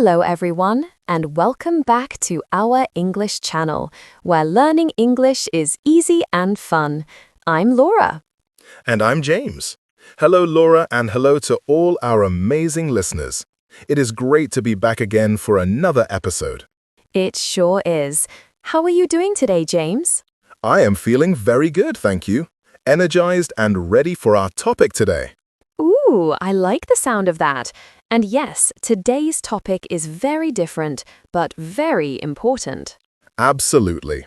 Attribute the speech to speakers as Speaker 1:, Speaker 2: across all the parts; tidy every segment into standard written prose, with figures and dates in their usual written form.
Speaker 1: Hello everyone, and welcome back to our English channel, where learning English is easy and fun. I'm Laura.
Speaker 2: And I'm James. Hello, Laura, and hello to all our amazing listeners. It is great to be back again for another episode.
Speaker 1: It sure is. How are you doing today, James?
Speaker 2: I am feeling very good, thank you. Energized and ready for our topic today.
Speaker 1: Ooh, I like the sound of that. And yes, today's topic is very different, but very important.
Speaker 2: Absolutely.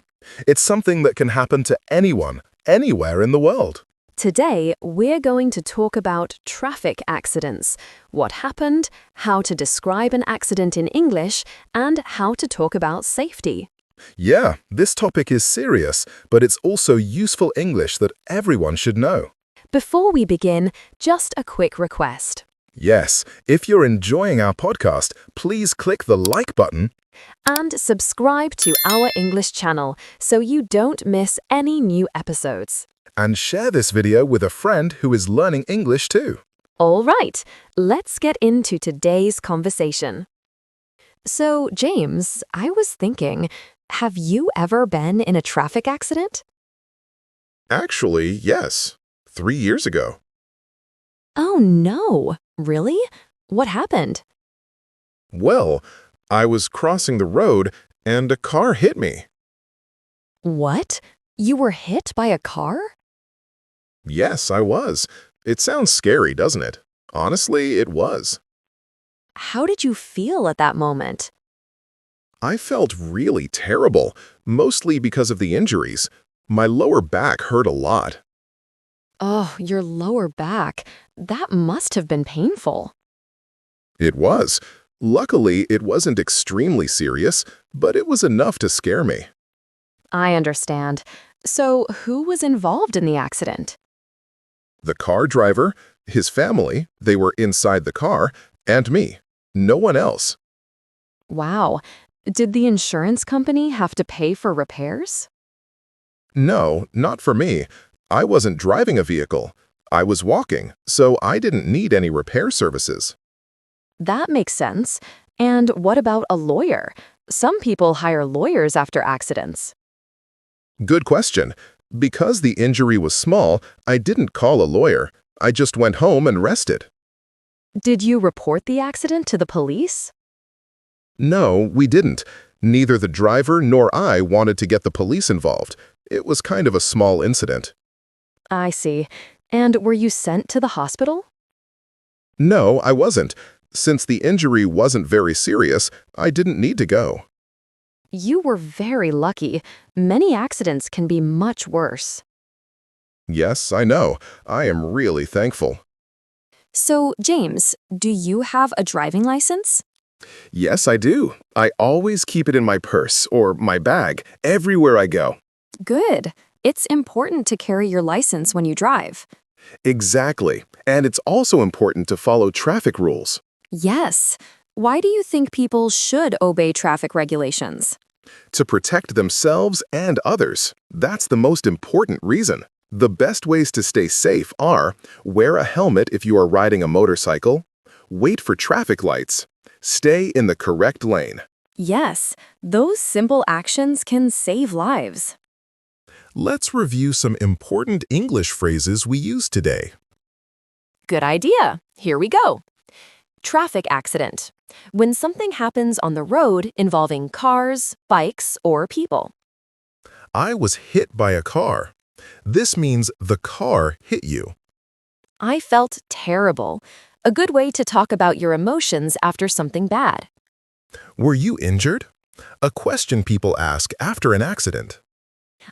Speaker 2: It's something that can happen to anyone, anywhere in the world.
Speaker 1: Today, we're going to talk about traffic accidents, what happened, how to describe an accident in English, and how to talk about safety.
Speaker 2: Yeah, this topic is serious, but it's also useful English that everyone should know.
Speaker 1: Before we begin, just a quick request.
Speaker 2: Yes, if you're enjoying our podcast, please click the like button
Speaker 1: And subscribe to our English channel so you don't miss any new episodes.
Speaker 2: and share this video with a friend who is learning English too.
Speaker 1: All right, let's get into today's conversation. So, James, I was thinking, have you ever been in a traffic accident?
Speaker 2: Actually, yes. 3 years ago.
Speaker 1: Oh no, really? What happened?
Speaker 2: Well, I was crossing the road and a car hit me.
Speaker 1: What? You were hit by a car?
Speaker 2: Yes, I was. It sounds scary, doesn't it? Honestly, it was.
Speaker 1: How did you feel at that moment?
Speaker 2: I felt really terrible, mostly because of the injuries. My lower back hurt a lot.
Speaker 1: Oh, your lower back. That must have been painful.
Speaker 2: It was. Luckily, it wasn't extremely serious, but it was enough to scare me.
Speaker 1: I understand. So, who was involved in the accident?
Speaker 2: The car driver, his family, they were inside the car, and me. No one else.
Speaker 1: Wow. Did the insurance company have to pay for repairs?
Speaker 2: No, not for me. I wasn't driving a vehicle. I was walking, so I didn't need any repair services.
Speaker 1: That makes sense. And what about a lawyer? Some people hire lawyers after accidents.
Speaker 2: Good question. Because the injury was small, I didn't call a lawyer. I just went home and rested.
Speaker 1: Did you report the accident to the police?
Speaker 2: No, we didn't. Neither the driver nor I wanted to get the police involved. It was kind of a small incident.
Speaker 1: I see. And were you sent to the hospital?
Speaker 2: No, I wasn't. Since the injury wasn't very serious, I didn't need to go.
Speaker 1: You were very lucky. Many accidents can be much worse.
Speaker 2: Yes, I know. I am really thankful.
Speaker 1: So, James, do you have a driving license?
Speaker 2: Yes, I do. I always keep it in my purse or my bag everywhere I go.
Speaker 1: Good. It's important to carry your license when you drive.
Speaker 2: Exactly. And it's also important to follow traffic rules.
Speaker 1: Yes. Why do you think people should obey traffic regulations?
Speaker 2: To protect themselves and others. That's the most important reason. The best ways to stay safe are wear a helmet if you are riding a motorcycle, wait for traffic lights, stay in the correct lane.
Speaker 1: Yes, those simple actions can save lives.
Speaker 2: Let's review some important English phrases we use today.
Speaker 1: Good idea. Here we go. Traffic accident. When something happens on the road involving cars, bikes, or people.
Speaker 2: I was hit by a car. This means the car hit you.
Speaker 1: I felt terrible. A good way to talk about your emotions after something bad.
Speaker 2: Were you injured? A question people ask after an accident.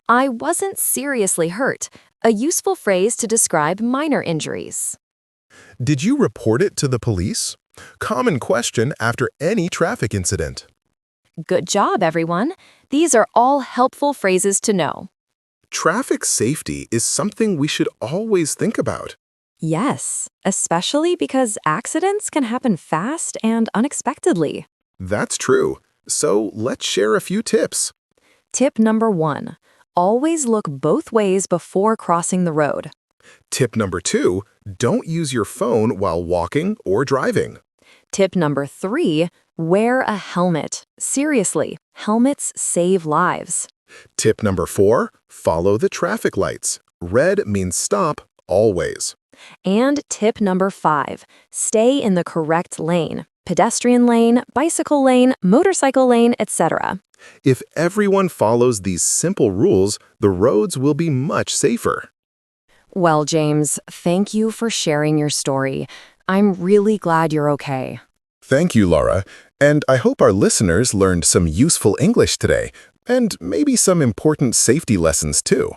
Speaker 1: I wasn't seriously hurt. A useful phrase to describe minor injuries.
Speaker 2: Did you report it to the police? Common question after any traffic incident.
Speaker 1: Good job, everyone. These are all helpful phrases to know.
Speaker 2: Traffic safety is something we should always think about.
Speaker 1: Yes, especially because accidents can happen fast and unexpectedly.
Speaker 2: That's true. So let's share a few tips.
Speaker 1: Tip number 1. Always look both ways before crossing the road.
Speaker 2: Tip number 2, don't use your phone while walking or driving.
Speaker 1: Tip number 3. Wear a helmet. Seriously, helmets save lives.
Speaker 2: Tip number 4, follow the traffic lights. Red means stop, always.
Speaker 1: And tip number 5, stay in the correct lane. Pedestrian lane, bicycle lane, motorcycle lane, etc.
Speaker 2: If everyone follows these simple rules, the roads will be much safer.
Speaker 1: Well, James, thank you for sharing your story. I'm really glad you're okay.
Speaker 2: Thank you, Laura, and I hope our listeners learned some useful English today, and maybe some important safety lessons too.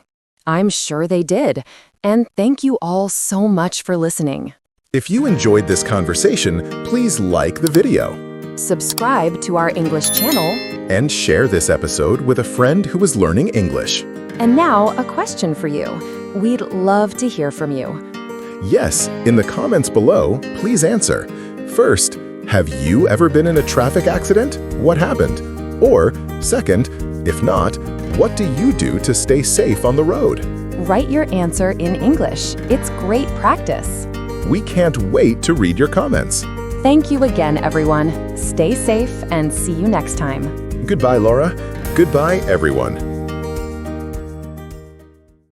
Speaker 1: I'm sure they did. And thank you all so much for listening.
Speaker 2: If you enjoyed this conversation, please like the video
Speaker 1: Subscribe to our English channel.
Speaker 2: and share this episode with a friend who is learning English.
Speaker 1: And now, a question for you. We'd love to hear from you.
Speaker 2: Yes, in the comments below, please answer. First, have you ever been in a traffic accident? What happened? Or, second, if not, what do you do to stay safe on the road?
Speaker 1: Write your answer in English. It's great practice.
Speaker 2: We can't wait to read your comments.
Speaker 1: Thank you again, everyone. Stay safe and see you next time.
Speaker 2: Goodbye, Laura. Goodbye, everyone.